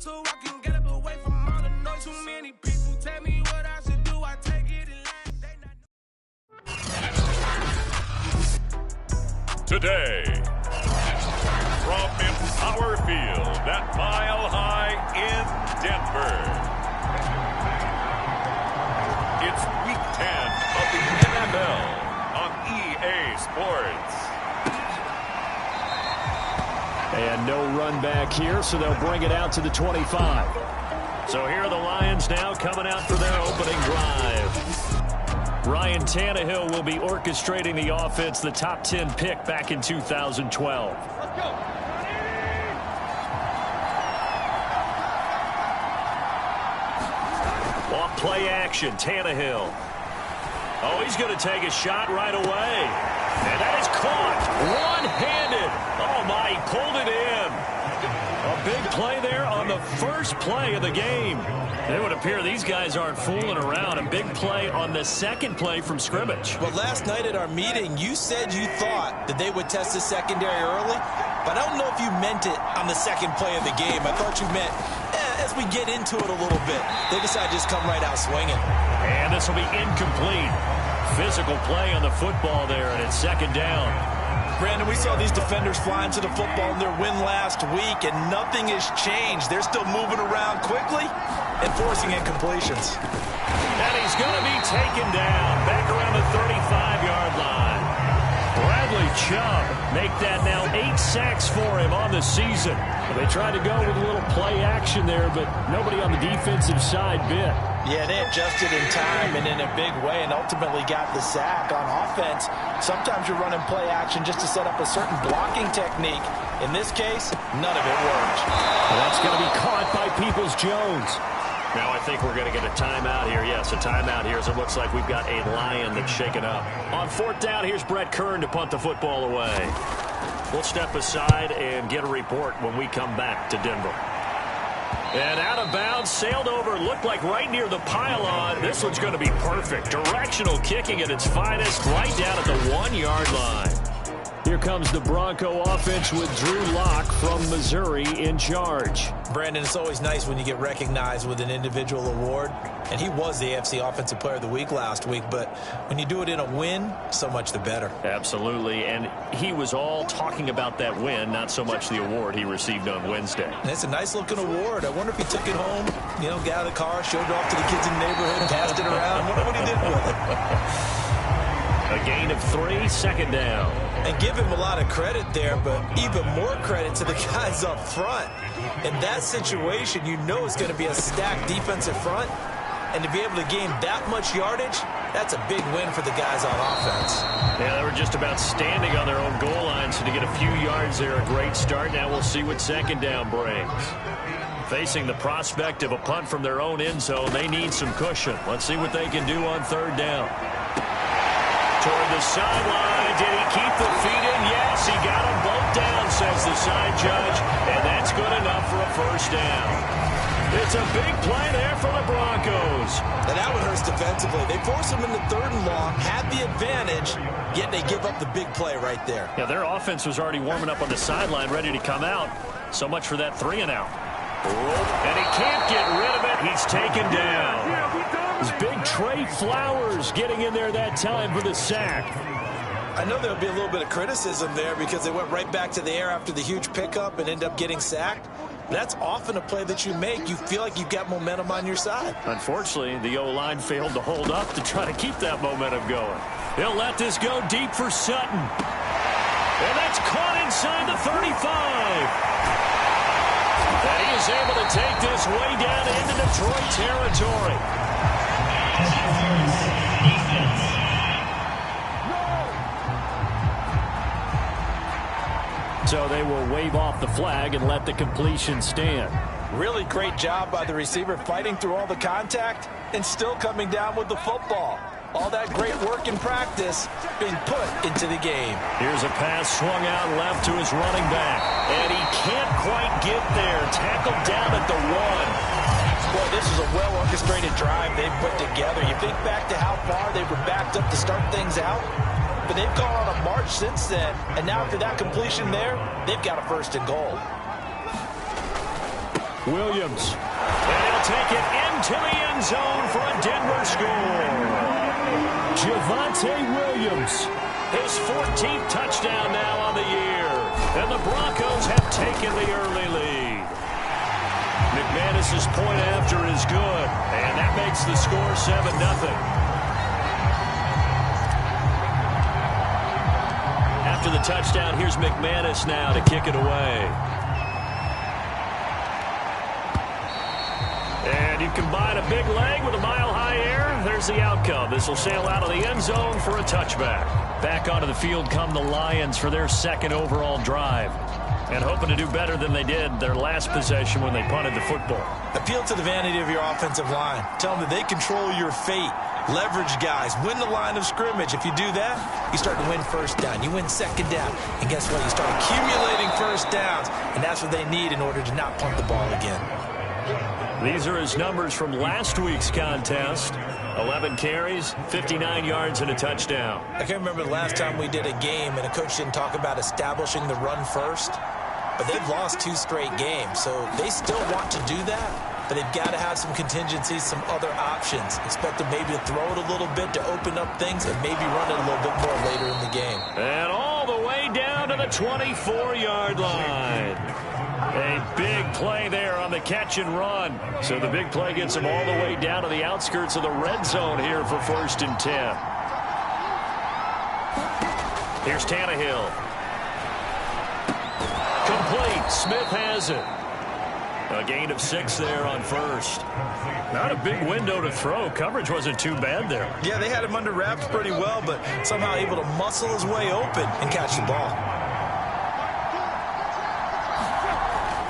so I can get up away from all the noise. Too many people tell me what I should do. I take it in line. Today, from Empower Field at Mile High in Denver, it's Week 10 of the NFL on EA Sports. And no run back here, so they'll bring it out to the 25. So here are the Lions now coming out for their opening drive. Ryan Tannehill will be orchestrating the offense, the top 10 pick back in 2012. Let's go. Off play action, Tannehill. Oh, he's going to take a shot right away. And that is caught. One-handed. Oh, my, he pulled it in. A big play there on the first play of the game. It would appear these guys aren't fooling around. A big play on the second play from scrimmage. Well, last night at our meeting, you said you thought that they would test the secondary early, but I don't know if you meant it on the second play of the game. I thought you meant as we get into it a little bit. They decided to just come right out swinging. And this will be incomplete. Physical play on the football there, and it's second down. Brandon, we saw these defenders flying to the football in their win last week, and nothing has changed. They're still moving around quickly and forcing incompletions. And he's going to be taken down back around the 35-yard line. Bradley Chubb make that now 8 sacks for him on the season. They tried to go with a little play action there, but nobody on the defensive side bit. Yeah, they adjusted in time and in a big way and ultimately got the sack on offense. Sometimes you're running play action just to set up a certain blocking technique. In this case, none of it worked. Well, that's going to be caught by Peoples-Jones. Now I think we're going to get a timeout here. Yes, a timeout here as it looks like we've got a Lion that's shaken up. On fourth down, here's Brett Kern to punt the football away. We'll step aside and get a report when we come back to Denver. And out of bounds, sailed over, looked like right near the pylon. This one's going to be perfect. Directional kicking at its finest, right down at the 1-yard line. Here comes the Bronco offense with Drew Lock from Missouri in charge. Brandon, it's always nice when you get recognized with an individual award. And he was the AFC Offensive Player of the Week last week. But when you do it in a win, so much the better. Absolutely. And he was all talking about that win, not so much the award he received on Wednesday. And it's a nice-looking award. I wonder if he took it home, got out of the car, showed it off to the kids in the neighborhood, passed it around. I wonder what he did with it. A gain of 3, second down. And give him a lot of credit there, but even more credit to the guys up front. In that situation, you know it's going to be a stacked defensive front. And to be able to gain that much yardage, that's a big win for the guys on offense. Yeah, they were just about standing on their own goal line, so to get a few yards there, a great start. Now we'll see what second down brings. Facing the prospect of a punt from their own end zone, they need some cushion. Let's see what they can do on third down. Toward the sideline, did he keep the feet in? Yes, he got them both down, says the side judge, and that's good enough for a first down. It's a big play there for the Broncos. And that one hurts defensively. They force him into third and long, had the advantage, yet they give up the big play right there. Yeah, their offense was already warming up on the sideline, ready to come out. So much for that 3-and-out. And he can't get rid of it. He's taken down. It's big Trey Flowers getting in there that time for the sack. I know there'll be a little bit of criticism there because they went right back to the air after the huge pickup and end up getting sacked. That's often a play that you make. You feel like you've got momentum on your side. Unfortunately, the O-line failed to hold up to try to keep that momentum going. They'll let this go deep for Sutton. And that's caught inside the 35. And he is able to take this way down into Detroit territory. So they will wave off the flag and let the completion stand. Really great job by the receiver fighting through all the contact and still coming down with the football. All that great work in practice being put into the game. Here's a pass swung out left to his running back. And he can't quite get there. Tackled down at the 1. Boy, this is a well-orchestrated drive they've put together. You think back to how far they were backed up to start things out. But they've gone on a march since then. And now after that completion there, they've got a first and goal. Williams. And he'll take it into the end zone for a Denver score. Javonte Williams. His 14th touchdown now on the year. And the Broncos have taken the early lead. McManus's point after is good. And that makes the score 7-0. After the touchdown, here's McManus now to kick it away. And you combine a big leg with a mile-high air, there's the outcome. This will sail out of the end zone for a touchback. Back onto the field come the Lions for their second overall drive. And hoping to do better than they did their last possession when they punted the football. Appeal to the vanity of your offensive line. Tell them that they control your fate. Leverage guys. Win the line of scrimmage. If you do that, you start to win first down. You win second down. And guess what? You start accumulating first downs. And that's what they need in order to not punt the ball again. These are his numbers from last week's contest. 11 carries, 59 yards, and a touchdown. I can't remember the last time we did a game and a coach didn't talk about establishing the run first. But they've lost 2 straight games, so they still want to do that. But they've got to have some contingencies, some other options. Expect them maybe to throw it a little bit to open up things and maybe run it a little bit more later in the game. And all the way down to the 24-yard line. A big play there on the catch and run. So the big play gets him all the way down to the outskirts of the red zone here for 1st and 10. Here's Tannehill. Complete. Smith has it. A gain of 6 there on 1st. Not a big window to throw. Coverage wasn't too bad there. Yeah, they had him under wraps pretty well, but somehow able to muscle his way open and catch the ball.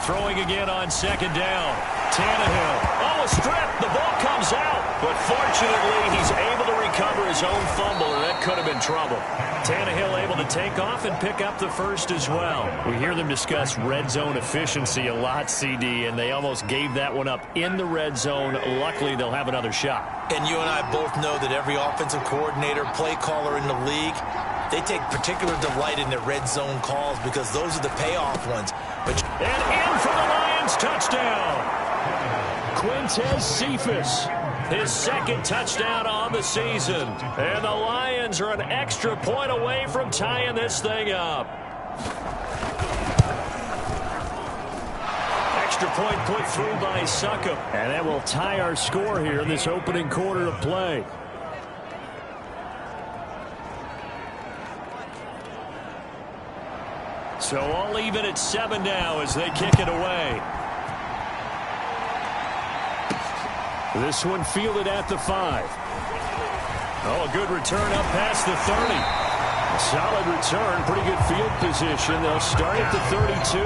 Throwing again on 2nd down. Tannehill. Oh, a strip. The ball comes out. But fortunately, he's able to recover his own fumble, and that could have been trouble. Tannehill able to take off and pick up the 1st as well. We hear them discuss red zone efficiency a lot, CD, and they almost gave that one up in the red zone. Luckily, they'll have another shot. And you and I both know that every offensive coordinator, play caller in the league, they take particular delight in their red zone calls because those are the payoff ones. And in for the Lions, touchdown. Quintez Cephas, his 2nd touchdown on the season. And the Lions are an extra point away from tying this thing up. Extra point put through by Succop. And that will tie our score here in this opening quarter of play. So all even at 7 now as they kick it away. This one fielded at the 5. Oh, a good return up past the 30. A solid return, pretty good field position. They'll start at the 32.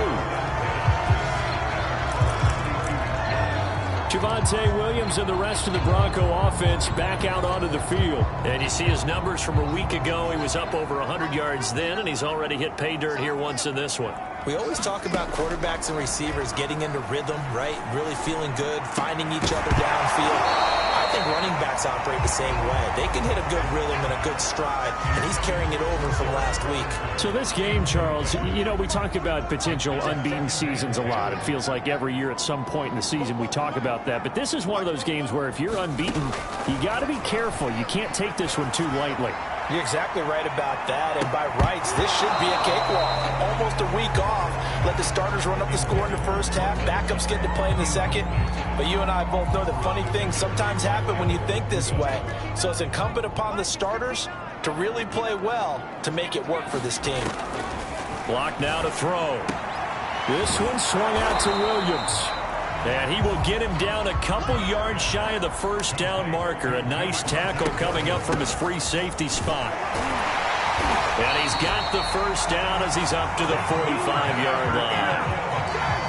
Javonte Williams and the rest of the Bronco offense back out onto the field. And you see his numbers from a week ago. He was up over 100 yards then, and he's already hit pay dirt here once in this one. We always talk about quarterbacks and receivers getting into rhythm, right? Really feeling good, finding each other downfield. I think running backs operate the same way. They can hit a good rhythm and a good stride, and he's carrying it over from last week. So this game, Charles, you know, we talk about potential unbeaten seasons a lot. It feels like every year at some point in the season we talk about that. But this is one of those games where if you're unbeaten, you got to be careful. You can't take this one too lightly. You're exactly right about that, and by rights, this should be a cakewalk. Almost a week off. Let the starters run up the score in the first half. Backups get to play in the second. But you and I both know that funny things sometimes happen when you think this way. So it's incumbent upon the starters to really play well to make it work for this team. Block now to throw. This one swung out to Williams. And he will get him down a couple yards shy of the first down marker. A nice tackle coming up from his free safety spot. And he's got the first down as he's up to the 45-yard line.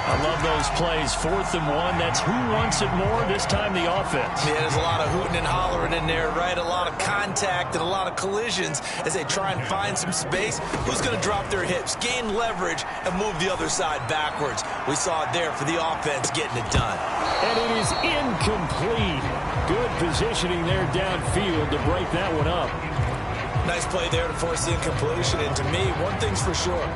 I love those plays. 4th and 1. That's who wants it more, this time the offense. Yeah, there's a lot of hooting and hollering in there, right? A lot of contact and a lot of collisions as they try and find some space. Who's going to drop their hips, gain leverage, and move the other side backwards? We saw it there for the offense getting it done. And it is incomplete. Good positioning there downfield to break that one up. Nice play there to force the incompletion. And to me, one thing's for sure.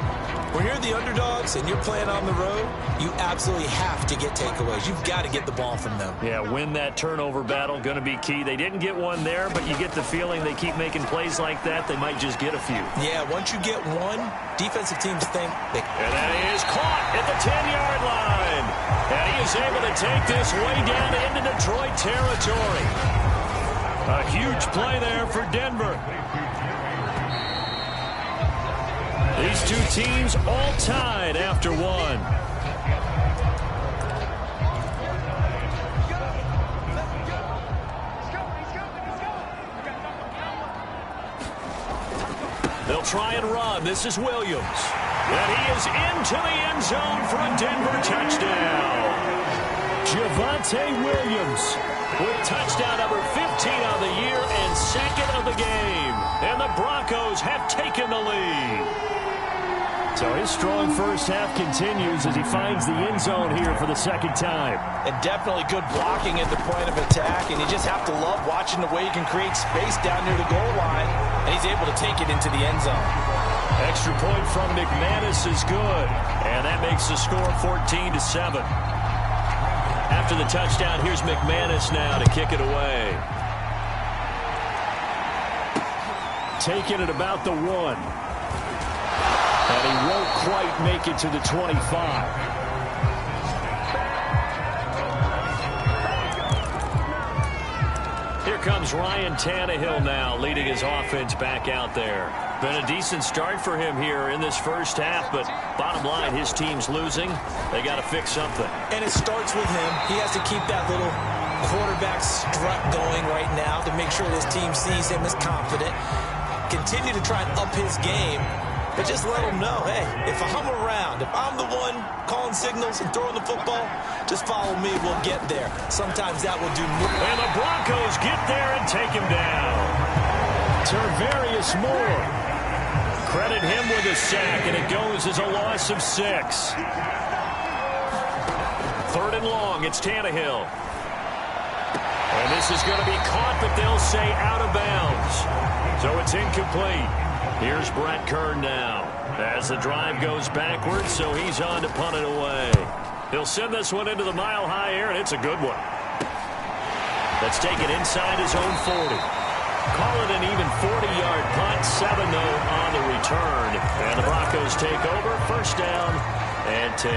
When you're the underdogs and you're playing on the road, you absolutely have to get takeaways. You've got to get the ball from them. Yeah, win that turnover battle, going to be key. They didn't get one there, but you get the feeling they keep making plays like that, they might just get a few. Yeah, once you get one, defensive teams think they... And that is caught at the 10-yard line. And he is able to take this way down into Detroit territory. A huge play there for Denver. These two teams all tied after one. They'll try and run. This is Williams. And he is into the end zone for a Denver touchdown. Javonte Williams with touchdown number 15 of the year and second of the game. And the Broncos have taken the lead. So his strong first half continues as he finds the end zone here for the second time. And definitely good blocking at the point of attack, and you just have to love watching the way he can create space down near the goal line, and he's able to take it into the end zone. Extra point from McManus is good, and that makes the score 14-7. After the touchdown, here's McManus now to kick it away. Taking it about the 1. And he won't quite make it to the 25. Here comes Ryan Tannehill now, leading his offense back out there. Been a decent start for him here in this first half, but bottom line, his team's losing. They got to fix something. And it starts with him. He has to keep that little quarterback strut going right now to make sure his team sees him as confident. Continue to try and up his game. But just let them know, hey, if I'm around, if I'm the one calling signals and throwing the football, just follow me, we'll get there. Sometimes that will do more. And the Broncos get there and take him down. Tervarius Moore. Credit him with a sack, and it goes as a loss of 6. 3rd and long, it's Tannehill. And this is going to be caught, but they'll say out of bounds. So it's incomplete. Here's Brett Kern now as the drive goes backwards, so he's on to punt it away. He'll send this one into the mile-high air, and it's a good one. That's taken inside his own 40. Call it an even 40-yard punt, 7 though on the return. And the Broncos take over, first down and 10.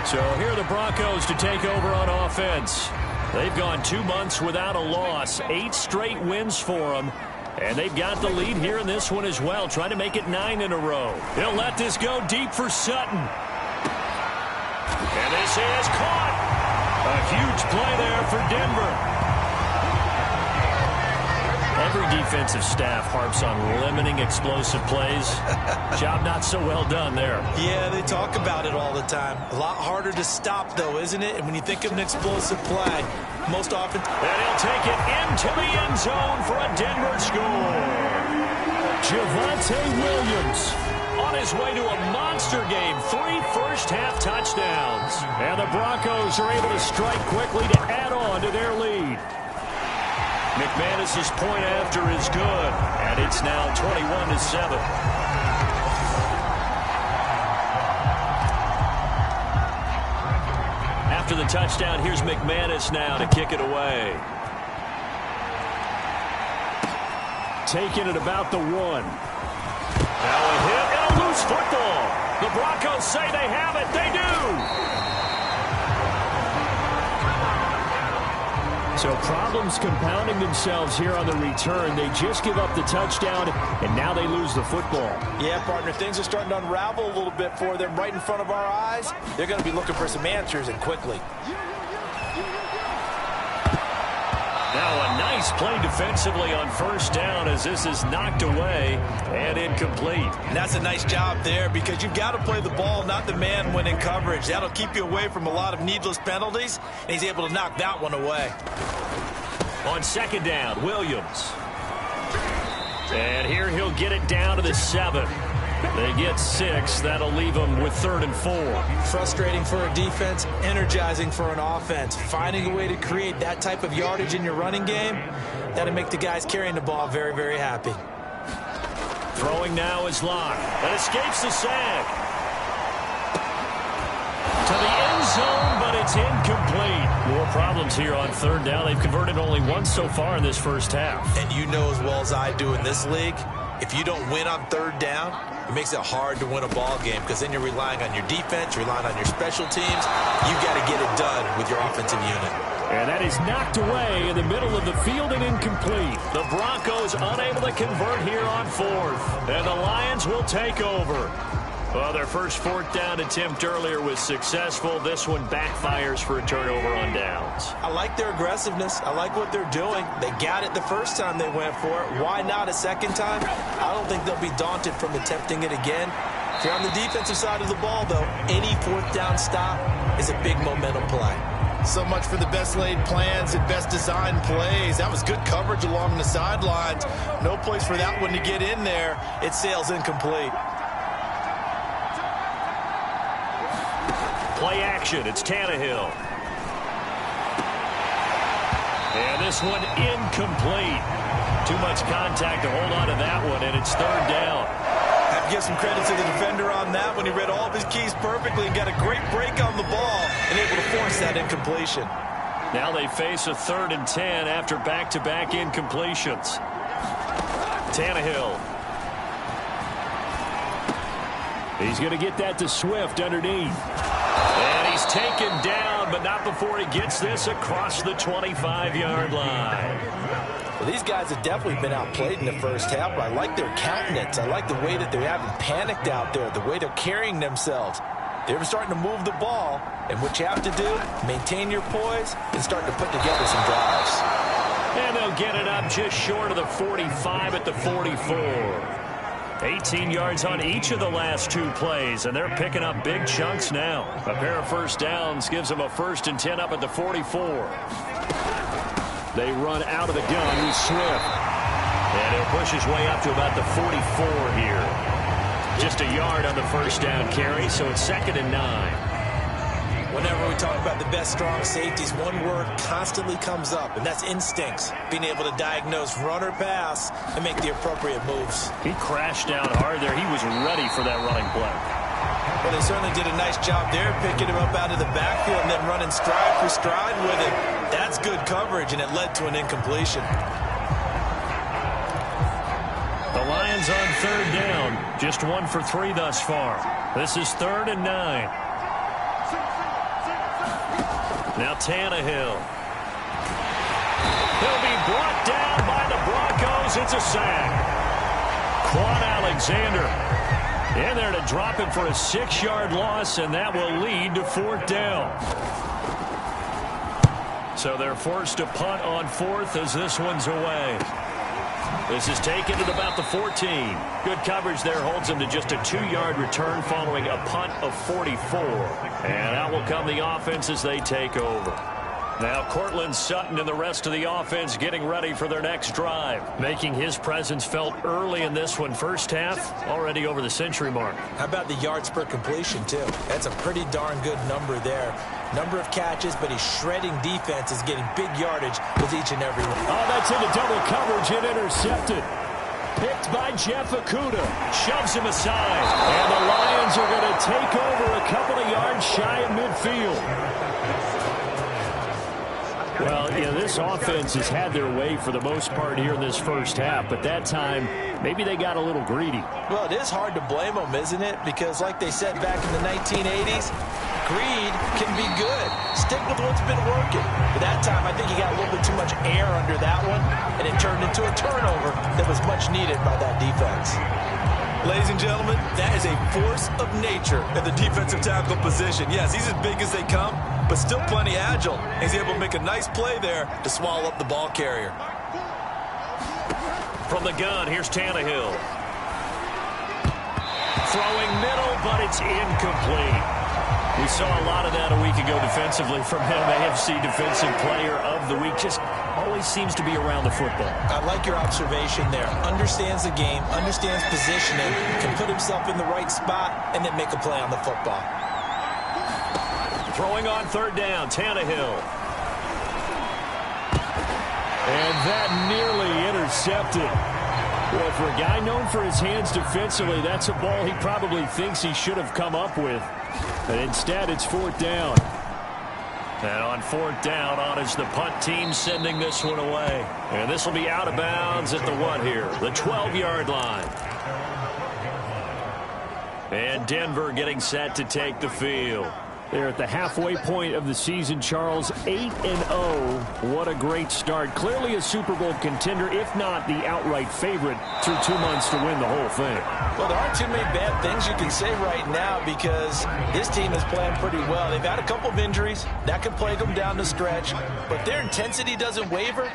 So here are the Broncos to take over on offense. They've gone 2 months without a loss, 8 straight wins for them. And they've got the lead here in this one as well, trying to make it 9 in a row. He'll let this go deep for Sutton. And this is caught. A huge play there for Denver. Every defensive staff harps on limiting explosive plays. Job not so well done there. Yeah, they talk about it all the time. A lot harder to stop, though, isn't it? And when you think of an explosive play, most often... And he'll take it into the end zone for a Denver score. Javonte Williams on his way to a monster game. 3 first-half touchdowns. And the Broncos are able to strike quickly to add on to their lead. McManus's point after is good, and it's now 21-7. After the touchdown, here's McManus now to kick it away. Taking it about the 1. Now a hit and a loose football. The Broncos say they have it. They do. So problems compounding themselves here on the return. They just give up the touchdown, and now they lose the football. Yeah, partner, things are starting to unravel a little bit for them right in front of our eyes. They're going to be looking for some answers, and quickly. Now a nice play defensively on first down as this is knocked away and incomplete. And that's a nice job there because you've got to play the ball, not the man when in coverage. That'll keep you away from a lot of needless penalties, and he's able to knock that one away. On second down, Williams. And here he'll get it down to the 7. They get 6. That'll leave them with 3rd and 4. Frustrating for a defense, energizing for an offense. Finding a way to create that type of yardage in your running game, that'll make the guys carrying the ball very, very happy. Throwing now is Locke. And escapes the sack. To the end zone, but it's incomplete. More problems here on third down. They've converted only once so far in this first half. And you know as well as I do in this league, if you don't win on third down, it makes it hard to win a ball game because then you're relying on your defense, you're relying on your special teams. You've got to get it done with your offensive unit. And that is knocked away in the middle of the field and incomplete. The Broncos unable to convert here on fourth. And the Lions will take over. Well, their first fourth down attempt earlier was successful. This one backfires for a turnover on downs. I like their aggressiveness. I like what they're doing. They got it the first time they went for it. Why not a second time? I don't think they'll be daunted from attempting it again. If you're on the defensive side of the ball, though, any fourth down stop is a big momentum play. So much for the best laid plans and best designed plays. That was good coverage along the sidelines. No place for that one to get in there. It sails incomplete. Play action. It's Tannehill. And this one incomplete. Too much contact to hold on to that one, and it's third down. I have to give some credit to the defender on that when he read all of his keys perfectly and got a great break on the ball and able to force that incompletion. Now they face a 3rd and 10 after back-to-back incompletions. Tannehill. He's going to get that to Swift underneath. And he's taken down, but not before he gets this across the 25-yard line. Well, these guys have definitely been outplayed in the first half, but I like their countenance. I like the way that they haven't panicked out there, the way they're carrying themselves. They're starting to move the ball, and what you have to do, maintain your poise and start to put together some drives. And they'll get it up just short of the 45 at the 44. 18 yards on each of the last 2 plays, and they're picking up big chunks now. A pair of first downs gives them a 1st and 10 up at the 44. They run out of the gun with Swift. And he'll push his way up to about the 44 here. Just a yard on the first down carry, so it's 2nd and 9. Whenever we talk about the best strong safeties, one word constantly comes up, and that's instincts. Being able to diagnose run or pass and make the appropriate moves. He crashed down hard there. He was ready for that running play. Well, they certainly did a nice job there, picking him up out of the backfield and then running stride for stride with him. That's good coverage, and it led to an incompletion. The Lions on 3rd down. Just 1 for 3 thus far. This is 3rd and 9. Now Tannehill. He'll be brought down by the Broncos. It's a sack. Quan Alexander in there to drop him for a 6-yard loss, and that will lead to 4th down. So they're forced to punt on 4th as this one's away. This is taken to about the 14. Good coverage there holds him to just a 2-yard return following a punt of 44. And out will come the offense as they take over. Now Cortland Sutton and the rest of the offense getting ready for their next drive. Making his presence felt early in this one. First half, already over the century mark. How about the yards per completion, too? That's a pretty darn good number there. Number of catches, but he's shredding defense, is getting big yardage with each and every one. Oh, that's into double coverage and intercepted. Picked by Jeff Okudah. Shoves him aside. And the Lions are going to take over a couple of yards shy of midfield. Well, you know, this offense has had their way for the most part here in this first half, but that time, maybe they got a little greedy. Well, it is hard to blame them, isn't it? Because like they said back in the 1980s, greed can be good. Stick with what's been working. But that time, I think he got a little bit too much air under that one, and it turned into a turnover that was much needed by that defense. Ladies and gentlemen, that is a force of nature at the defensive tackle position. Yes, he's as big as they come, but still plenty agile. He's able to make a nice play there to swallow up the ball carrier. From the gun, here's Tannehill. Throwing middle, but it's incomplete. We saw a lot of that a week ago defensively from him. AFC Defensive Player of the Week. Just always seems to be around the football. I like your observation there. Understands the game, understands positioning, can put himself in the right spot, and then make a play on the football. Throwing on 3rd down, Tannehill. And that nearly intercepted. Well, for a guy known for his hands defensively, that's a ball he probably thinks he should have come up with. But instead, it's 4th down. And on 4th down, on is the punt team sending this one away. And this will be out of bounds at the what here? The 12-yard line. And Denver getting set to take the field. They're at the halfway point of the season, Charles, 8-0. What a great start. Clearly a Super Bowl contender, if not the outright favorite, through 2 months to win the whole thing. Well, there aren't too many bad things you can say right now because this team is playing pretty well. They've had a couple of injuries. That could plague them down the stretch. But their intensity doesn't waver.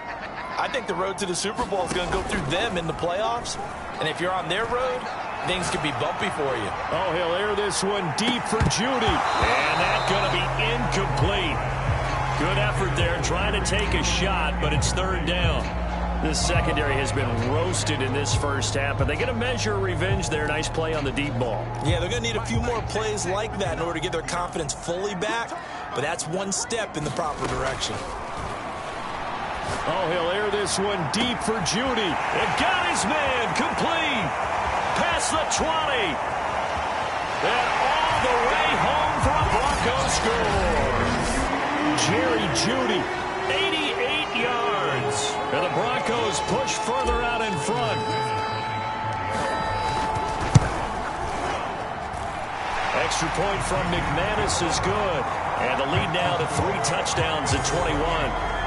I think the road to the Super Bowl is going to go through them in the playoffs. And if you're on their road, things could be bumpy for you. Oh, he'll air this one deep for Judy. And that's going to be incomplete. Good effort there trying to take a shot, but it's 3rd down. This secondary has been roasted in this first half, but they get a measure of revenge there. Nice play on the deep ball. Yeah, they're going to need a few more plays like that in order to get their confidence fully back, but that's one step in the proper direction. Oh, he'll air this one deep for Judy. And got his man complete. Past the 20. And all the way home for a Broncos score. Jerry Judy, 88 yards. And the Broncos push further out in front. Extra point from McManus is good. And the lead now to 3 touchdowns at 21.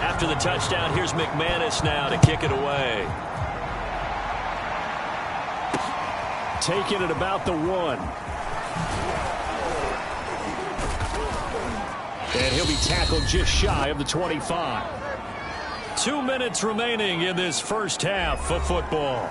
After the touchdown, here's McManus now to kick it away. Taking it about the 1. And he'll be tackled just shy of the 25. 2 minutes remaining in this first half of football.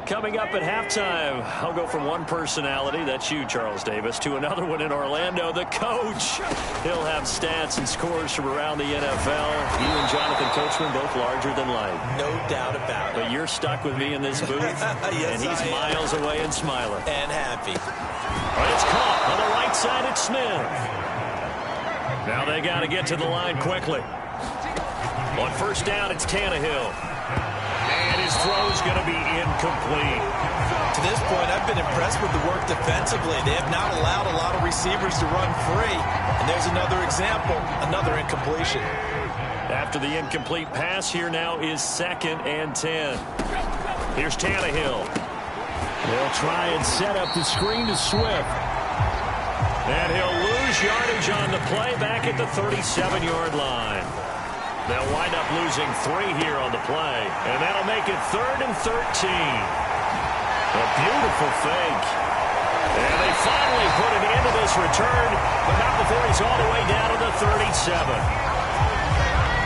Coming up at halftime, I'll go from one personality, that's you, Charles Davis, to another one in Orlando, the coach. He'll have stats and scores from around the NFL. You and Jonathan Coachman both larger than life. No doubt about it. But you're stuck with me in this booth, yes, and he's miles away and smiling. And happy. But it's caught on the right side at Smith. Now they got to get to the line quickly. On 1st down, it's Tannehill. And his throw's going to be incomplete. To this point, I've been impressed with the work defensively. They have not allowed a lot of receivers to run free. And there's another example, another incompletion. After the incomplete pass, here now is 2nd and 10. Here's Tannehill. They'll try and set up the screen to Swift. And he'll lose yardage on the play back at the 37-yard line. They'll wind up losing 3 here on the play, and that'll make it 3rd and 13. A beautiful fake. And they finally put an end to this return, but not before he's all the way down to the 37.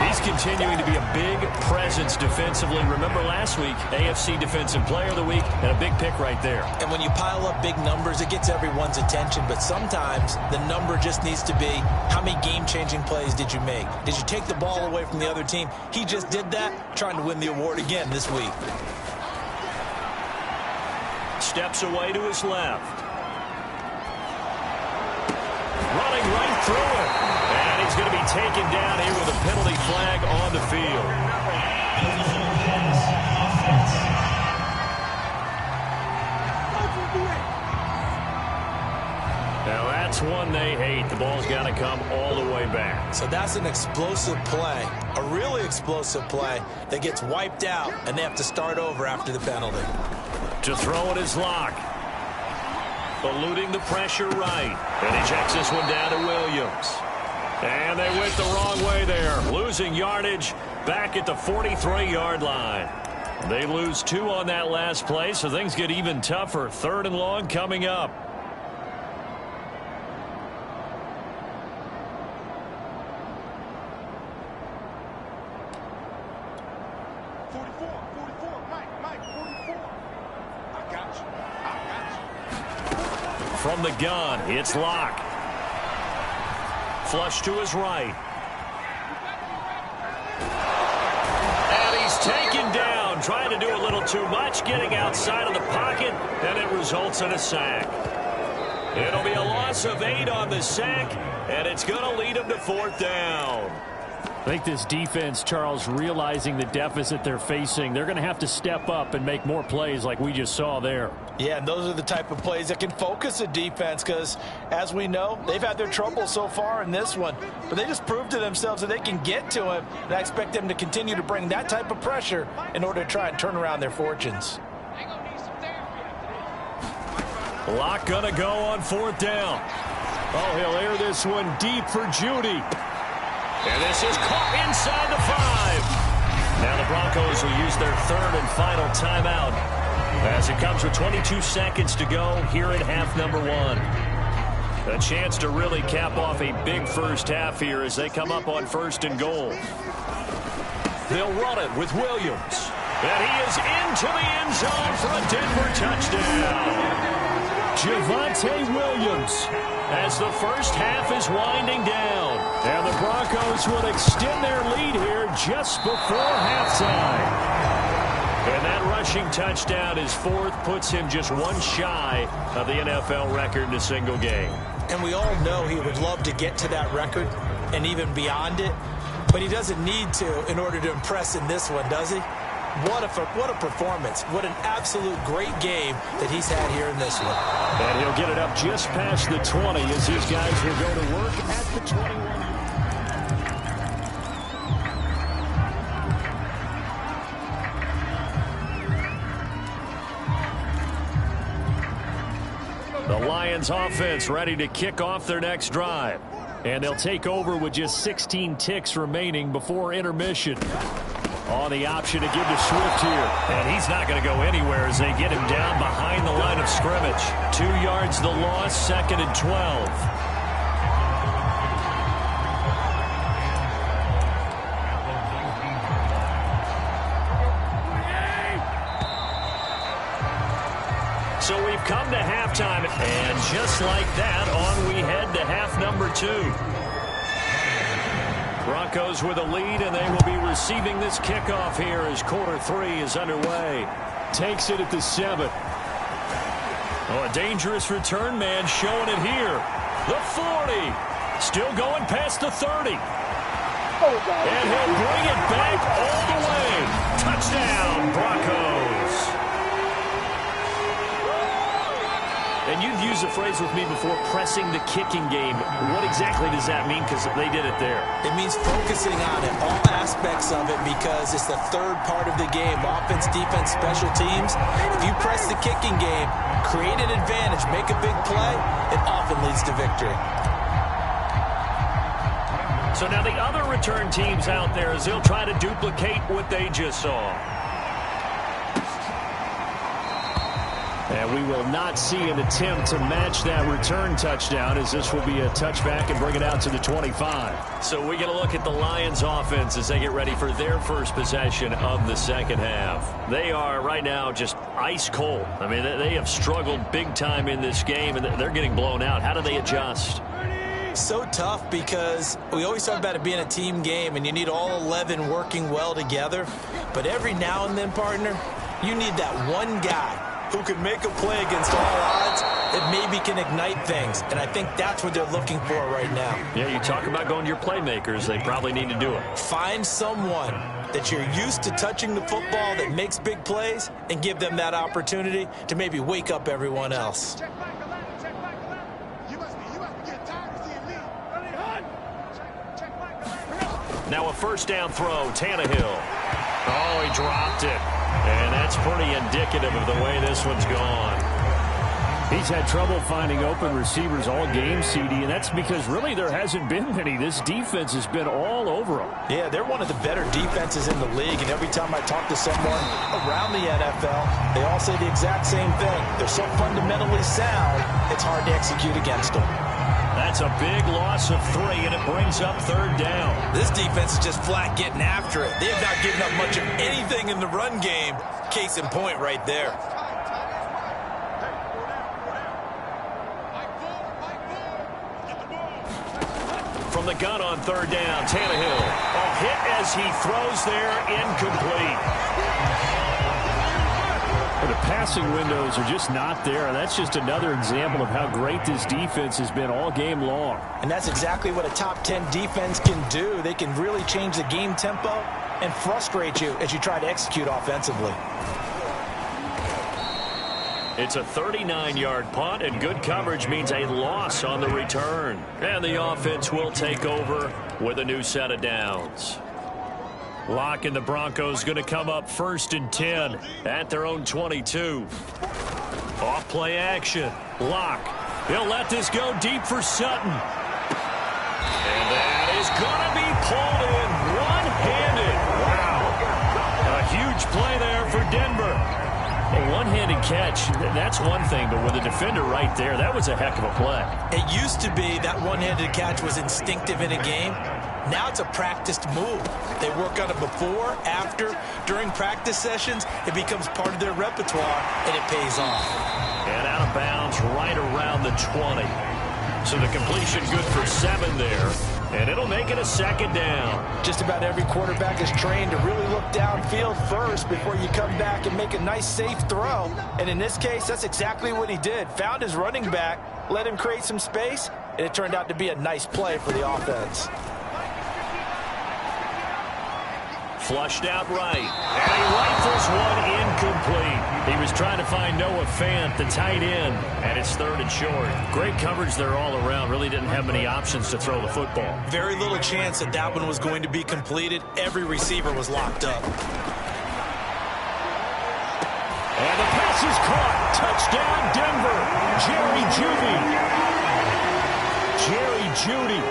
He's continuing to be a big presence defensively. Remember last week, AFC Defensive Player of the Week, and a big pick right there. And when you pile up big numbers, it gets everyone's attention. But sometimes the number just needs to be, how many game-changing plays did you make? Did you take the ball away from the other team? He just did that, trying to win the award again this week. Steps away to his left. Running right through it. And he's going to be taken down here with a penalty flag on the field. Now that's one they hate. The ball's got to come all the way back. So that's an explosive play, a really explosive play that gets wiped out, and they have to start over after the penalty. To throw it is Locke. Eluding the pressure right. And he checks this one down to Williams. And they went the wrong way there. Losing yardage back at the 43-yard line. They lose 2 on that last play, so things get even tougher. 3rd and long coming up. From the gun, it's Locke. Flush to his right. And he's taken down, trying to do a little too much, getting outside of the pocket, and it results in a sack. It'll be a loss of 8 on the sack, and it's going to lead them to 4th down. I think this defense, Charles, realizing the deficit they're facing, they're going to have to step up and make more plays like we just saw there. Yeah, and those are the type of plays that can focus a defense because, as we know, they've had their trouble so far in this one. But they just proved to themselves that they can get to him, and I expect them to continue to bring that type of pressure in order to try and turn around their fortunes. Lock gonna go on 4th down. Oh, he'll air this one deep for Judy. And this is caught inside the 5. Now the Broncos will use their 3rd and final timeout as it comes with 22 seconds to go here at half number 1. A chance to really cap off a big first half here as they come up on 1st and goal. They'll run it with Williams. And he is into the end zone for a Denver touchdown. Javonte Williams As the first half is winding down. And the Broncos would extend their lead here just before halftime. And that rushing touchdown, his 4th, puts him just 1 shy of the NFL record in a single game. And we all know he would love to get to that record and even beyond it. But he doesn't need to in order to impress in this one, does he? What a performance. What an absolute great game that he's had here in this one. And he'll get it up just past the 20 as his guys will go to work at the 21. The Lions offense ready to kick off their next drive. And they'll take over with just 16 ticks remaining before intermission. On the option to give to Swift here. And he's not going to go anywhere as they get him down behind the line of scrimmage. 2 yards the loss, 2nd and 12. So we've come to halftime, and just like that, on we head to half number 2. Broncos with a lead, and they will be receiving this kickoff here as quarter 3 is underway. Takes it at the 7. Oh, a dangerous return man showing it here. The 40. Still going past the 30. And he'll bring it back all the way. Touchdown, Broncos. And you've used the phrase with me before, pressing the kicking game. What exactly does that mean? Because they did it there. It means focusing on it, all aspects of it, because it's the 3rd part of the game. Offense, defense, special teams. If you press the kicking game, create an advantage, make a big play, it often leads to victory. So now the other return teams out there as they'll try to duplicate what they just saw. And we will not see an attempt to match that return touchdown as this will be a touchback and bring it out to the 25. So we get a look at the Lions offense as they get ready for their first possession of the second half. They are right now just ice cold. I mean, they have struggled big time in this game, and they're getting blown out. How do they adjust? So tough because we always talk about it being a team game, and you need all 11 working well together. But every now and then, partner, you need that one guy who can make a play against all odds that maybe can ignite things. And I think that's what they're looking for right now. Yeah, you talk about going to your playmakers. They probably need to do it. Find someone that you're used to touching the football that makes big plays and give them that opportunity to maybe wake up everyone else. Now a first down throw, Tannehill. Oh, he dropped it. And that's pretty indicative of the way this one's gone. He's had trouble finding open receivers all game, CD, and that's because really there hasn't been many. This defense has been all over them. Yeah, they're one of the better defenses in the league, and every time I talk to someone around the NFL, they all say the exact same thing. They're so fundamentally sound, it's hard to execute against them. That's a big loss of 3, and it brings up 3rd down. This defense is just flat getting after it. They have not given up much of anything in the run game. Case in point right there. From the gun on 3rd down, Tannehill. A hit as he throws there, incomplete. The passing windows are just not there. That's just another example of how great this defense has been all game long. And that's exactly what a top 10 defense can do. They can really change the game tempo and frustrate you as you try to execute offensively. It's a 39-yard punt, and good coverage means a loss on the return. And the offense will take over with a new set of downs. Locke and the Broncos going to come up 1st and 10 at their own 22. Off play action. Locke. He'll let this go deep for Sutton. And that is going to be pulled in one-handed. Wow. A huge play there for Denver. A one-handed catch, that's one thing, but with a defender right there, that was a heck of a play. It used to be that one-handed catch was instinctive in a game. Now it's a practiced move. They work on it before, after, during practice sessions. It becomes part of their repertoire, and it pays off. And out of bounds right around the 20. So the completion good for 7 there. And it'll make it a 2nd down. Just about every quarterback is trained to really look downfield first before you come back and make a nice, safe throw. And in this case, that's exactly what he did. Found his running back, let him create some space, and it turned out to be a nice play for the offense. Flushed out right. And he rifles one incomplete. He was trying to find Noah Fant, the tight end, and it's 3rd and short. Great coverage there all around. Really didn't have many options to throw the football. Very little chance that that one was going to be completed. Every receiver was locked up. And the pass is caught. Touchdown, Denver. Jerry Jeudy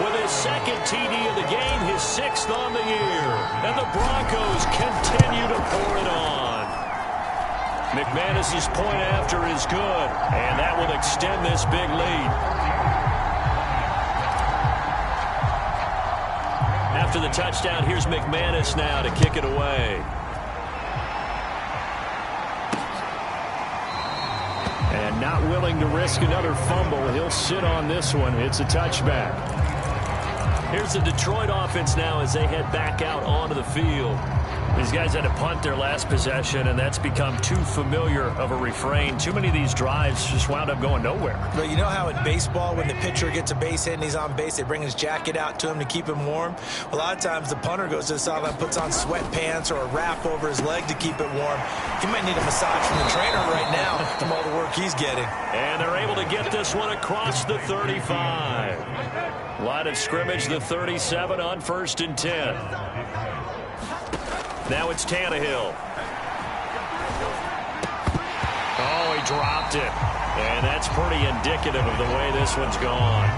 with his 2nd TD of the game, his 6th on the year. And the Broncos continue to pour it on. McManus's point after is good, and that will extend this big lead. After the touchdown, here's McManus now to kick it away. And not willing to risk another fumble, he'll sit on this one. It's a touchback. Here's the Detroit offense now as they head back out onto the field. These guys had to punt their last possession, and that's become too familiar of a refrain. Too many of these drives just wound up going nowhere. But you know how in baseball, when the pitcher gets a base hit and he's on base, they bring his jacket out to him to keep him warm? A lot of times the punter goes to the sideline, puts on sweatpants or a wrap over his leg to keep it warm. He might need a massage from the trainer right now from all the work he's getting. And they're able to get this one across the 35. Line of scrimmage, the 37 on 1st and 10. Now it's Tannehill. Oh, he dropped it. And that's pretty indicative of the way this one's gone.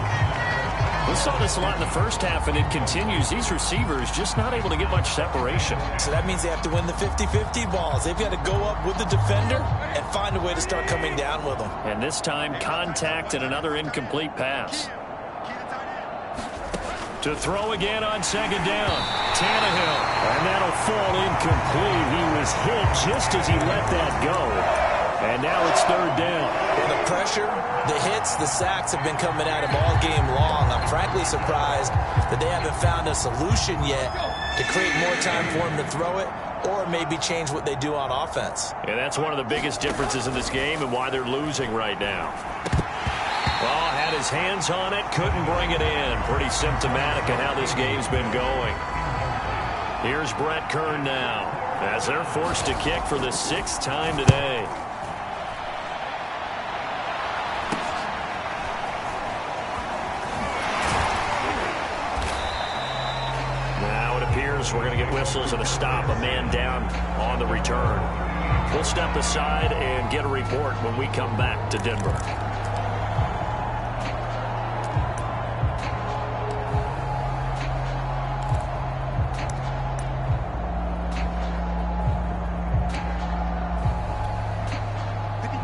We saw this a lot in the first half, and it continues. These receivers just not able to get much separation. So that means they have to win the 50-50 balls. They've got to go up with the defender and find a way to start coming down with them. And this time, contact and another incomplete pass. To throw again on 2nd down. Tannehill. And that'll fall incomplete. He was hit just as he let that go. And now it's 3rd down. Well, the pressure, the hits, the sacks have been coming at him all game long. I'm frankly surprised that they haven't found a solution yet to create more time for him to throw it or maybe change what they do on offense. And that's one of the biggest differences in this game and why they're losing right now. Well, had his hands on it, couldn't bring it in. Pretty symptomatic of how this game's been going. Here's Brett Kern now as they're forced to kick for the 6th time today. Now it appears we're going to get whistles and a stop, a man down on the return. We'll step aside and get a report when we come back to Denver.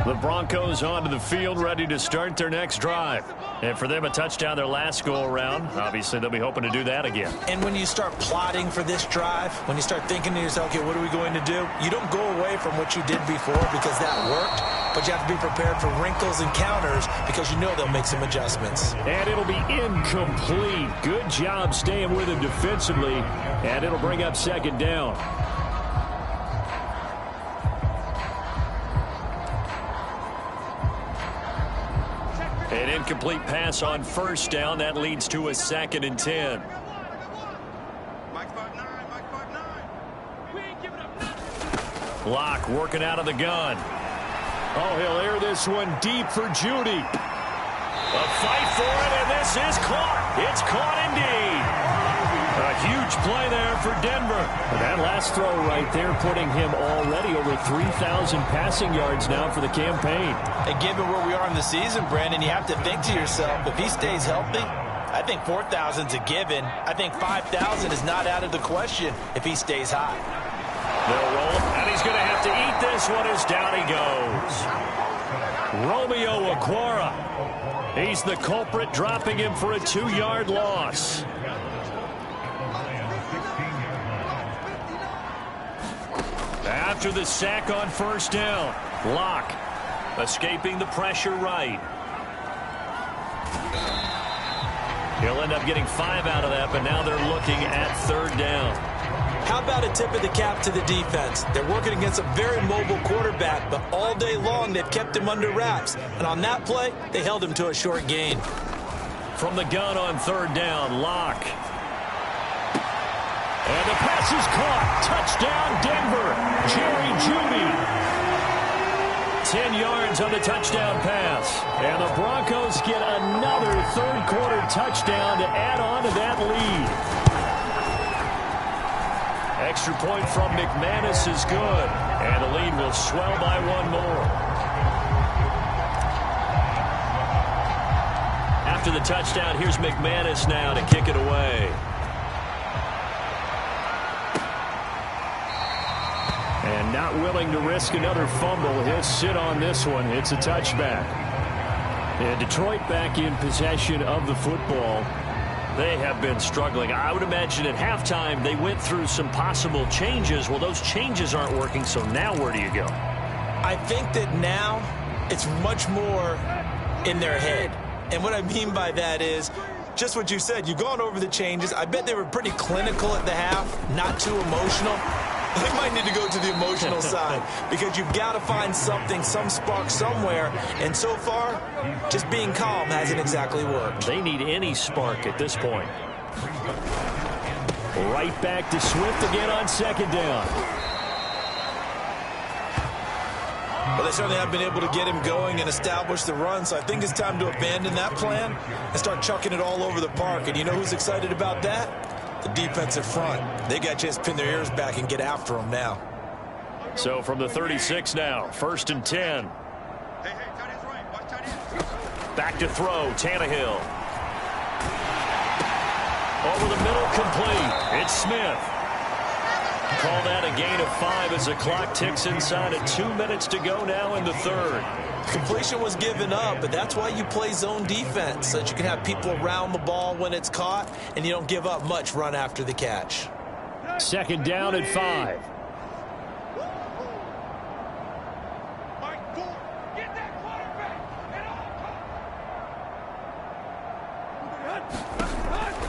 The Broncos onto the field, ready to start their next drive. And for them, a touchdown their last go-around. Obviously, they'll be hoping to do that again. And when you start plotting for this drive, when you start thinking to yourself, okay, what are we going to do? You don't go away from what you did before because that worked, but you have to be prepared for wrinkles and counters because you know they'll make some adjustments. And it'll be incomplete. Good job staying with him defensively, and it'll bring up 2nd down. An incomplete pass on first down. That leads to a 2nd and 10. Locke working out of the gun. Oh, he'll air this one deep for Judy. A fight for it, and this is caught. It's caught indeed. A huge play there for Denver. That last throw right there putting him already over 3,000 passing yards now for the campaign. And given where we are in the season, Brandon, you have to think to yourself, if he stays healthy, I think 4,000's a given. I think 5,000 is not out of the question if he stays high. They'll roll him, and he's going to have to eat this one as down he goes. Romeo Okwara. He's the culprit, dropping him for a 2-yard loss. After the sack on first down, Locke escaping the pressure right. He'll end up getting 5 out of that, but now they're looking at 3rd down. How about a tip of the cap to the defense? They're working against a very mobile quarterback, but all day long they've kept him under wraps. And on that play, they held him to a short gain. From the gun on 3rd down, Locke. And the pass is caught. Touchdown, Denver. Jerry Jeudy. 10 yards on the touchdown pass. And the Broncos get another 3rd-quarter touchdown to add on to that lead. Extra point from McManus is good. And the lead will swell by 1 more. After the touchdown, here's McManus now to kick it away. And not willing to risk another fumble. He'll sit on this one. It's a touchback. And Detroit back in possession of the football. They have been struggling. I would imagine at halftime they went through some possible changes. Well, those changes aren't working, so now where do you go? I think that now it's much more in their head. And what I mean by that is just what you said. You've gone over the changes. I bet they were pretty clinical at the half, not too emotional. They might need to go to the emotional side because you've got to find something, some spark somewhere. And so far, just being calm hasn't exactly worked. They need any spark at this point. Right back to Swift again on 2nd down. Well, they certainly have been able to get him going and establish the run, so I think it's time to abandon that plan and start chucking it all over the park. And you know who's excited about that? The defensive front. They got a chance to pin their ears back and get after him now. So from the 36 now, 1st and 10. Back to throw, Tannehill. Over the middle, complete. It's Smith. Call that a gain of 5 as the clock ticks inside of 2 minutes to go now in the 3rd. Completion was given up, but that's why you play zone defense, so that you can have people around the ball when it's caught, and you don't give up much run after the catch. 2nd down at 5.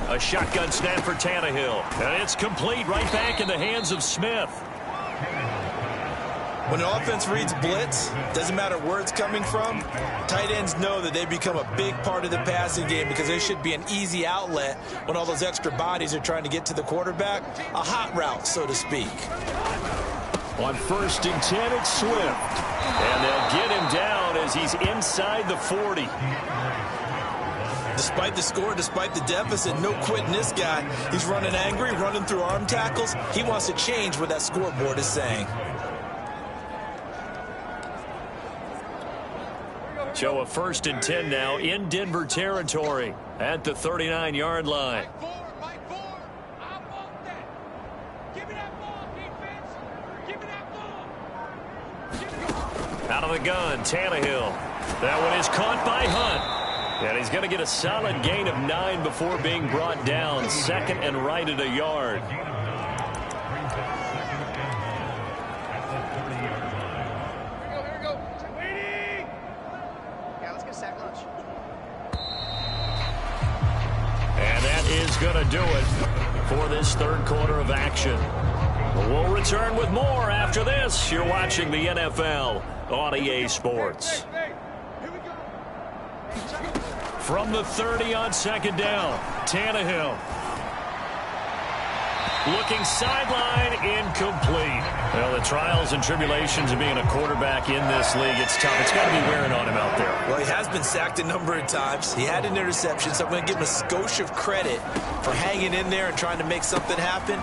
A shotgun snap for Tannehill. And it's complete right back in the hands of Smith. When the offense reads blitz, doesn't matter where it's coming from, tight ends know that they become a big part of the passing game because they should be an easy outlet when all those extra bodies are trying to get to the quarterback. A hot route, so to speak. On 1st and 10, it's Swift. And they'll get him down as he's inside the 40. Despite the score, despite the deficit, no quitting this guy. He's running angry, running through arm tackles. He wants to change what that scoreboard is saying. So a 1st and 10 now in Denver territory at the 39-yard line. Out of the gun, Tannehill. That one is caught by Hunt. And he's going to get a solid gain of 9 before being brought down. 2nd and right at a yard. Here we go. Waiting. Yeah, let's get a sack lunch. And that is going to do it for this 3rd quarter of action. We'll return with more after this. You're watching the NFL on EA Sports. Here we go. From the 30 on second down, Tannehill. Looking sideline, incomplete. Well, the trials and tribulations of being a quarterback in this league, it's tough. It's got to be wearing on him out there. Well, he has been sacked a number of times. He had an interception, so I'm going to give him a skosh of credit for hanging in there and trying to make something happen,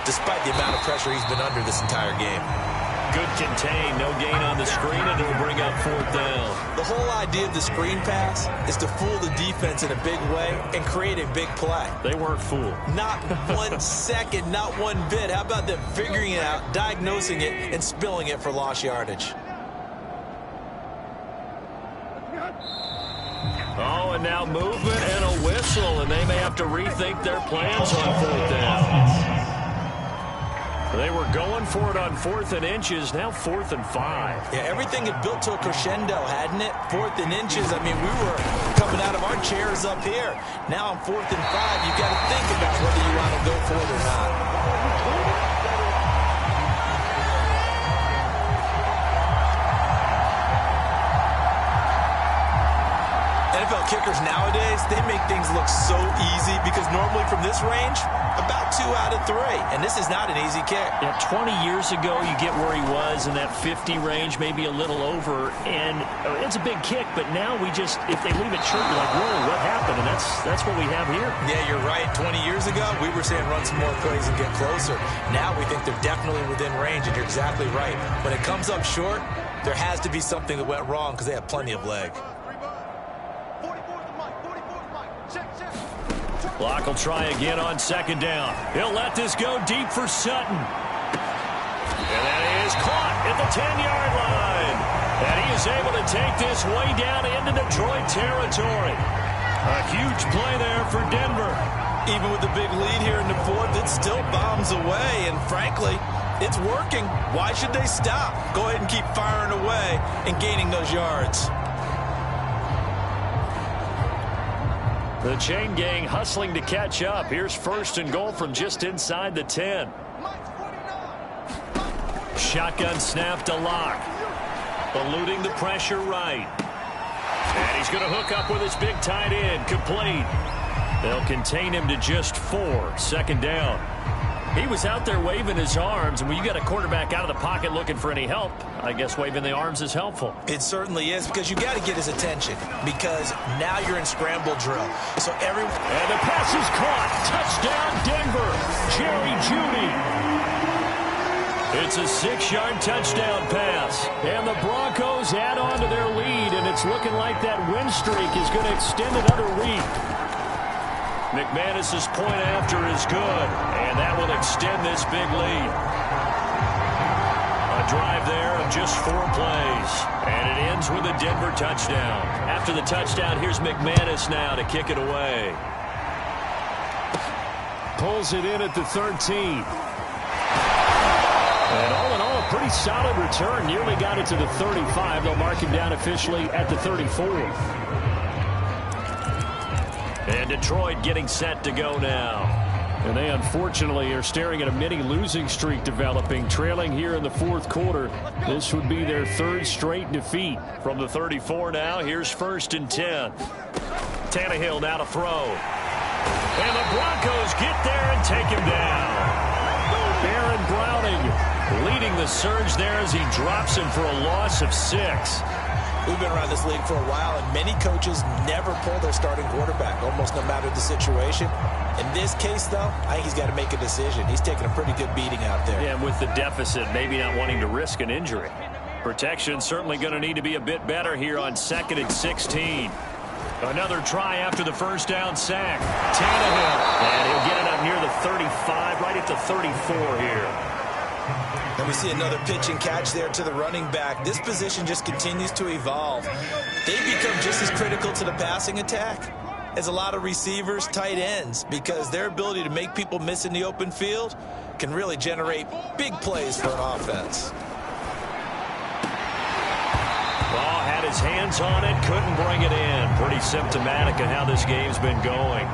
despite the amount of pressure he's been under this entire game. Good contain, no gain on the screen, and it'll bring up fourth down. The whole idea of the screen pass is to fool the defense in a big way and create a big play. They weren't fooled. Not 1 second, not one bit. How about them figuring it out, diagnosing it, and spilling it for lost yardage? Oh, and now movement and a whistle, and they may have to rethink their plans on fourth down. They were going for it on 4th and inches, now 4th and 5. Yeah, everything had built to a crescendo, hadn't it? 4th and inches, I mean, we were coming out of our chairs up here. Now on 4th and 5, you've got to think about whether you want to go for it or not. NFL kickers nowadays, they make things look so easy because normally from this range, about 2 out of 3. And this is not an easy kick. Yeah, 20 years ago, you get where he was in that 50 range, maybe a little over. And it's a big kick, but now we just, if they leave it short, you're like, whoa, what happened? And that's what we have here. Yeah, you're right. 20 years ago, we were saying run some more plays and get closer. Now we think they're definitely within range, and you're exactly right. When it comes up short, there has to be something that went wrong because they have plenty of leg. Block will try again on second down. He'll let this go deep for Sutton. And that is caught at the 10-yard line. And he is able to take this way down into Detroit territory. A huge play there for Denver. Even with the big lead here in the 4th, it still bombs away. And frankly, it's working. Why should they stop? Go ahead and keep firing away and gaining those yards. The chain gang hustling to catch up. Here's 1st and goal from just inside the 10. Shotgun snap to Lock. Eluding the pressure right. And he's going to hook up with his big tight end. Complete. They'll contain him to just 4. 2nd down. He was out there waving his arms, and when you got a quarterback out of the pocket looking for any help, I guess waving the arms is helpful. It certainly is, because you got to get his attention, because now you're in scramble drill. So And the pass is caught. Touchdown, Denver. Jerry Jeudy. It's a 6-yard touchdown pass, and the Broncos add on to their lead, and it's looking like that win streak is going to extend another week. McManus's point after is good, and that will extend this big lead. A drive there of just 4 plays, and it ends with a Denver touchdown. After the touchdown, here's McManus now to kick it away. Pulls it in at the 13. And all in all, a pretty solid return. Nearly got it to the 35. They'll mark him down officially at the 34. And Detroit getting set to go now. And they unfortunately are staring at a mini losing streak developing, trailing here in the 4th quarter. This would be their 3rd straight defeat. From the 34 now, here's 1st and 10. Tannehill now to throw. And the Broncos get there and take him down. Aaron Browning leading the surge there as he drops him for a loss of 6. We've been around this league for a while, and many coaches never pull their starting quarterback, almost no matter the situation. In this case, though, I think he's got to make a decision. He's taking a pretty good beating out there. Yeah, with the deficit, maybe not wanting to risk an injury. Protection certainly going to need to be a bit better here on 2nd and 16. Another try after the 1st down sack. Tannehill, and he'll get it up near the 35, right at the 34 here. And we see another pitch and catch there to the running back. This position just continues to evolve. They become just as critical to the passing attack as a lot of receivers, tight ends, because their ability to make people miss in the open field can really generate big plays for an offense. Ball had his hands on it, couldn't bring it in. Pretty symptomatic of how this game's been going.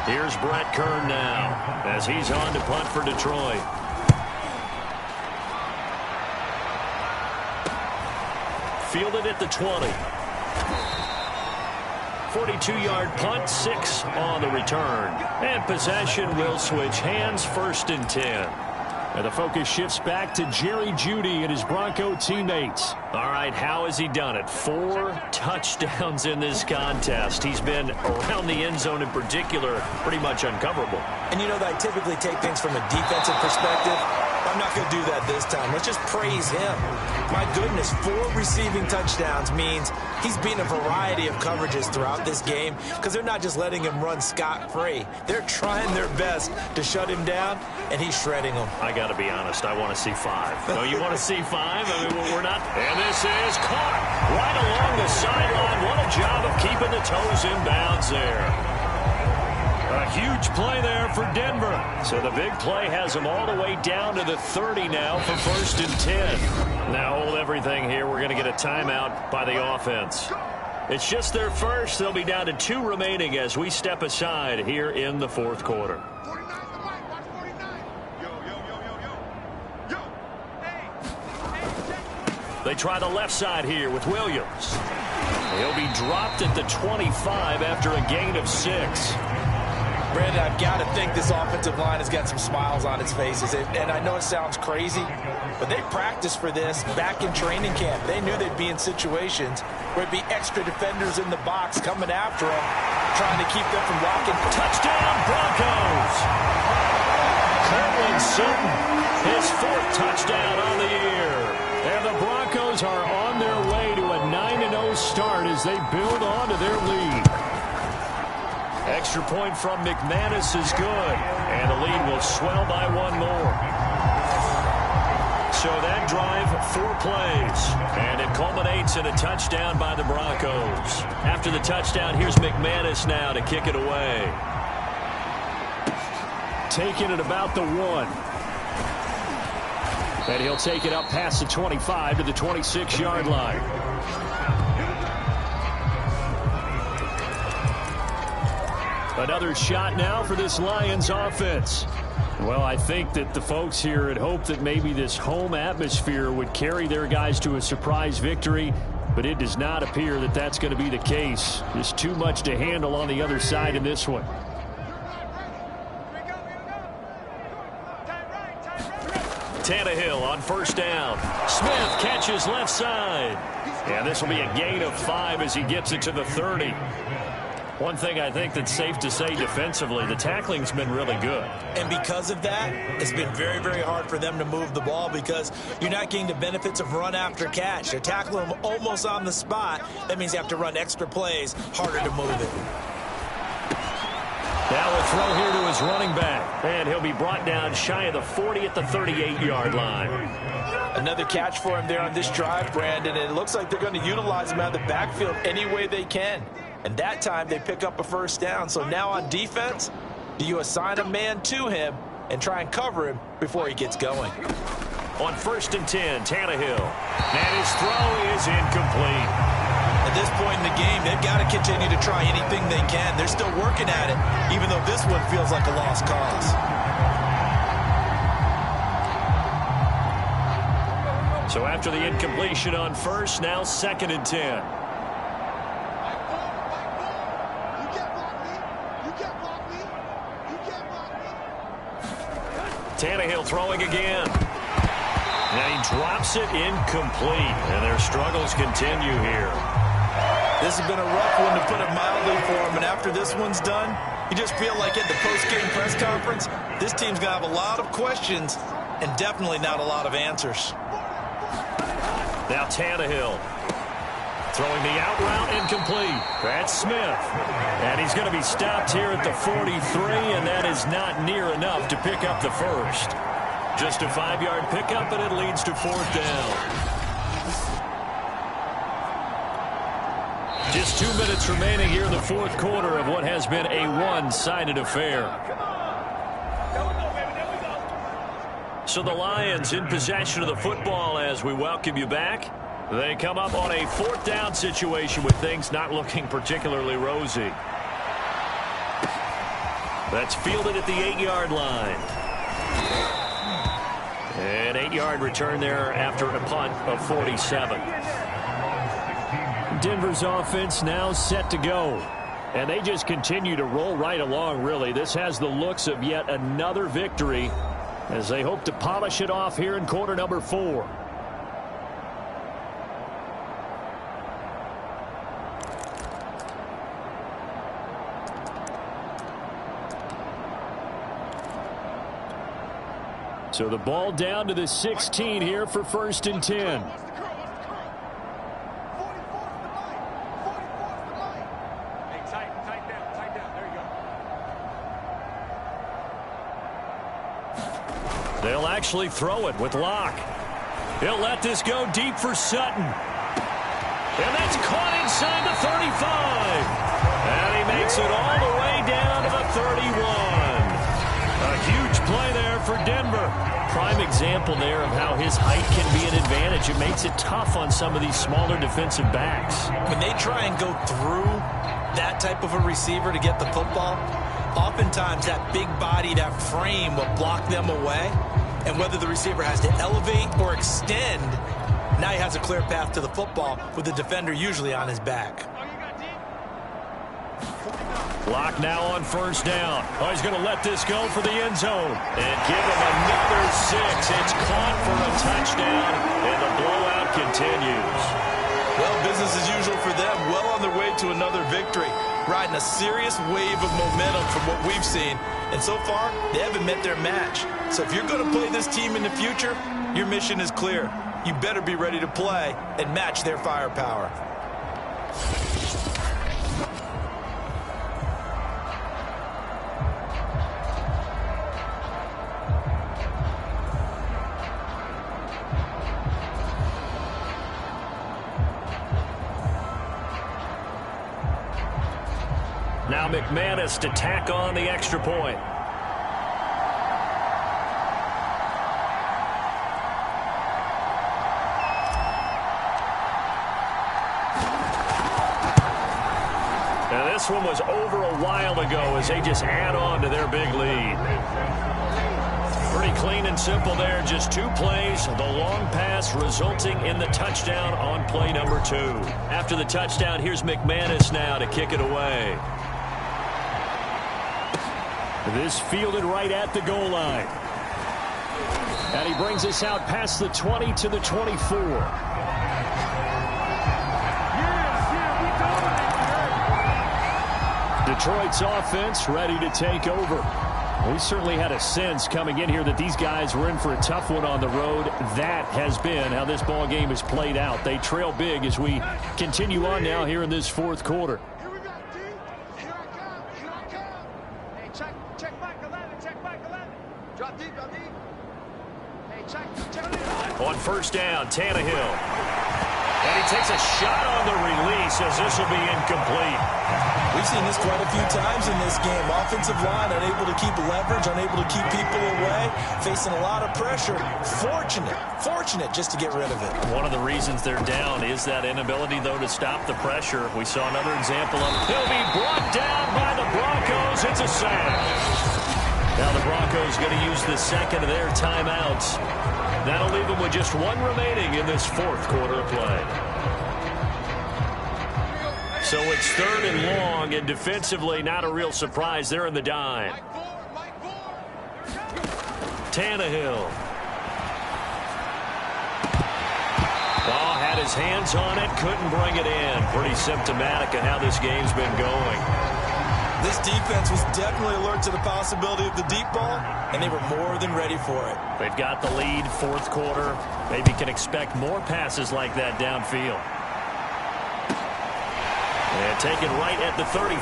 Here's Brett Kern now as he's on to punt for Detroit. Fielded at the 20. 42-yard punt, 6 on the return. And possession will switch hands, 1st and 10. And the focus shifts back to Jerry Jeudy and his Bronco teammates. All right, how has he done it? 4 touchdowns in this contest. He's been around the end zone in particular, pretty much uncoverable. And you know that I typically take things from a defensive perspective. I'm not going to do that this time. Let's just praise him. My goodness, 4 receiving touchdowns means he's beaten a variety of coverages throughout this game because they're not just letting him run scot-free. They're trying their best to shut him down, and he's shredding them. I got to be honest, I want to see 5. No, you want to see 5? I mean, we're not. And this is caught right along the sideline. What a job of keeping the toes in bounds there. A huge play there for Denver. So the big play has them all the way down to the 30 now for 1st and 10. Now hold everything here. We're going to get a timeout by the offense. It's just their first. They'll be down to 2 remaining as we step aside here in the 4th quarter. They try the left side here with Williams. He'll be dropped at the 25 after a gain of 6. Brandon, I've got to think this offensive line has got some smiles on its faces. And I know it sounds crazy, but they practiced for this back in training camp. They knew they'd be in situations where it'd be extra defenders in the box coming after them, trying to keep them from blocking. Touchdown, Broncos! Cortland Sutton, his 4th touchdown on the year. And the Broncos are on their way to a 9-0 start as they build on to their lead. Extra point from McManus is good, and the lead will swell by 1 more. So that drive, 4 plays, and it culminates in a touchdown by the Broncos. After the touchdown, here's McManus now to kick it away. Taking it about the 1. And he'll take it up past the 25 to the 26-yard line. Another shot now for this Lions offense. Well, I think that the folks here had hoped that maybe this home atmosphere would carry their guys to a surprise victory, but it does not appear that that's going to be the case. There's too much to handle on the other side in this one. Tannehill on 1st down. Smith catches left side. And this will be a gain of 5 as he gets it to the 30. One thing I think that's safe to say defensively, the tackling's been really good. And because of that, it's been very, very hard for them to move the ball because you're not getting the benefits of run after catch. They're tackling them almost on the spot. That means you have to run extra plays, harder to move it. Now a throw here to his running back. And he'll be brought down shy of the 40 at the 38-yard line. Another catch for him there on this drive, Brandon. And it looks like they're going to utilize him out of the backfield any way they can. And that time they pick up a 1st down. So now on defense, do you assign a man to him and try and cover him before he gets going? On 1st and 10, Tannehill. And his throw is incomplete. At this point in the game, they've got to continue to try anything they can. They're still working at it, even though this one feels like a lost cause. So after the incompletion on 1st, now 2nd and 10. Tannehill throwing again. Now he drops it incomplete, and their struggles continue here. This has been a rough one, to put it mildly, for him. And after this one's done, you just feel like at the post-game press conference, this team's going to have a lot of questions and definitely not a lot of answers. Now Tannehill throwing the out route incomplete. That's Smith. And he's going to be stopped here at the 43, and that is not near enough to pick up the 1st. Just a 5-yard pickup, and it leads to 4th down. Just 2 minutes remaining here in the 4th quarter of what has been a one-sided affair. So the Lions in possession of the football as we welcome you back. They come up on a 4th down situation with things not looking particularly rosy. That's fielded at the 8-yard line. An 8-yard return there after a punt of 47. Denver's offense now set to go. And they just continue to roll right along, really. This has the looks of yet another victory as they hope to polish it off here in quarter number 4. So the ball down to the 16 here for 1st and 10. They'll actually throw it with Locke. He'll let this go deep for Sutton. And that's caught inside the 35. And he makes it all the way down to the 31. A huge play there for Denver. Prime example there of how his height can be an advantage. It makes it tough on some of these smaller defensive backs. When they try and go through that type of a receiver to get the football, oftentimes that big body, that frame will block them away. And whether the receiver has to elevate or extend, now he has a clear path to the football with the defender usually on his back. Locke now on 1st down. Oh, he's going to let this go for the end zone. And give him another 6. It's caught for a touchdown, and the blowout continues. Well, business as usual for them. Well on their way to another victory. Riding a serious wave of momentum from what we've seen. And so far, they haven't met their match. So if you're going to play this team in the future, your mission is clear. You better be ready to play and match their firepower. Now McManus to tack on the extra point. Now this one was over a while ago as they just add on to their big lead. Pretty clean and simple there. Just 2 plays. The long pass resulting in the touchdown on play number 2. After the touchdown, here's McManus now to kick it away. This fielded right at the goal line. And he brings us out past the 20 to the 24. Detroit's offense ready to take over. We certainly had a sense coming in here that these guys were in for a tough one on the road. That has been how this ball game has played out. They trail big as we continue on now here in this 4th quarter. On 1st down, Tannehill. And he takes a shot on the release as this will be incomplete. We've seen this quite a few times in this game. Offensive line unable to keep leverage, unable to keep people away, facing a lot of pressure. Fortunate just to get rid of it. One of the reasons they're down is that inability, though, to stop the pressure. We saw another example of it. He'll be brought down by the Broncos. It's a sack. Now the Broncos going to use the second of their timeouts. That'll leave them with just 1 remaining in this 4th quarter of play. So it's 3rd and long, and defensively not a real surprise. They're in the dime. Tannehill. Oh, had his hands on it, couldn't bring it in. Pretty symptomatic of how this game's been going. This defense was definitely alert to the possibility of the deep ball, and they were more than ready for it. They've got the lead, 4th quarter. Maybe can expect more passes like that downfield. And taken right at the 35.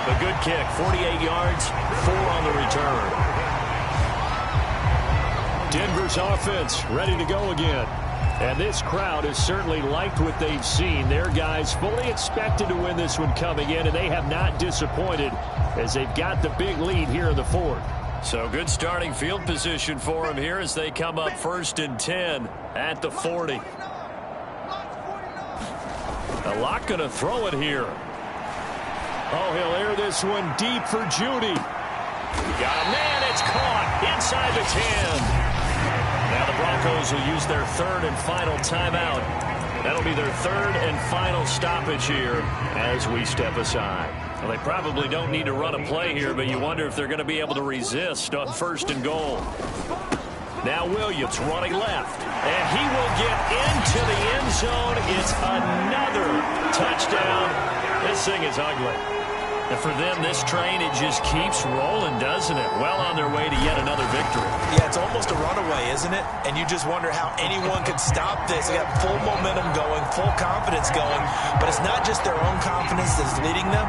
A good kick, 48 yards, 4 on the return. Denver's offense ready to go again. And this crowd has certainly liked what they've seen. Their guys fully expected to win this one coming in, and they have not disappointed as they've got the big lead here in the 4th. So good starting field position for them here as they come up 1st and 10 at the 40. A lot going to throw it here. Oh, he'll air this one deep for Judy. Got a man, it's caught inside the 10. Now the Broncos will use their 3rd and final timeout That'll be their third and final stoppage here as we step aside. Well, they probably don't need to run a play here, but you wonder if they're going to be able to resist on 1st and goal. Now Williams running left, and he will get into the end zone. It's another touchdown. This thing is ugly. And for them, this train, it just keeps rolling, doesn't it? Well on their way to yet another victory. Yeah, it's almost a runaway, isn't it? And you just wonder how anyone could stop this. They got full momentum going, full confidence going. But it's not just their own confidence that's leading them.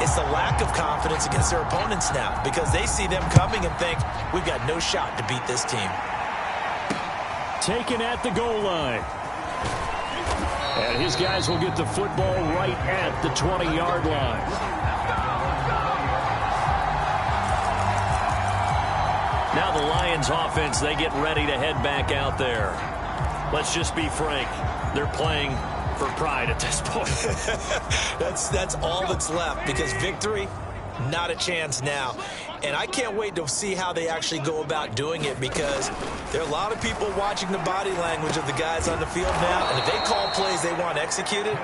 It's the lack of confidence against their opponents now, because they see them coming and think, we've got no shot to beat this team. Taken at the goal line. And his guys will get the football right at the 20-yard line. Now the Lions offense, they get ready to head back out there. Let's just be frank. They're playing for pride at this point. That's all that's left, because victory, not a chance now. And I can't wait to see how they actually go about doing it, because there are a lot of people watching the body language of the guys on the field now. And if they call plays they want executed,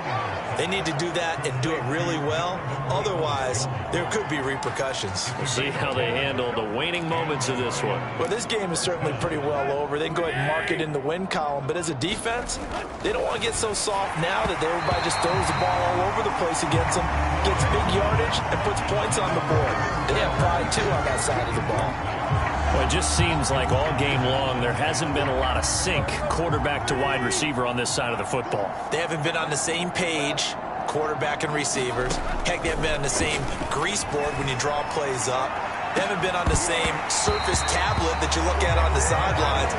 they need to do that and do it really well. Otherwise, there could be repercussions. We'll see how they handle the waning moments of this one. Well, this game is certainly pretty well over. They can go ahead and mark it in the win column. But as a defense, they don't want to get so soft now that everybody just throws the ball all over the place against them, gets big yardage, and puts points on the board. They have pride, too, on that side of the ball. Well, it just seems like all game long there hasn't been a lot of sync quarterback to wide receiver on this side of the football. They haven't been on the same page, quarterback and receivers. Heck, they haven't been on the same grease board when you draw plays up. They haven't been on the same surface tablet that you look at on the sidelines.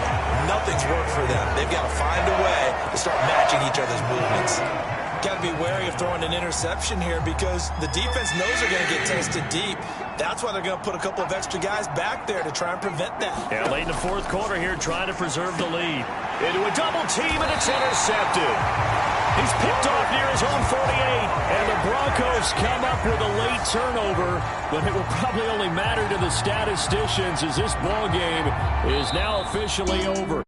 Nothing's worked for them. They've got to find a way to start matching each other's movements. Got to be wary of throwing an interception here, because the defense knows they're going to get tested deep. That's why they're going to put a couple of extra guys back there to try and prevent that. Yeah, late in the 4th quarter here, trying to preserve the lead. Into a double team, and it's intercepted. He's picked off near his own 48, and the Broncos come up with a late turnover, but it will probably only matter to the statisticians as this ball game is now officially over.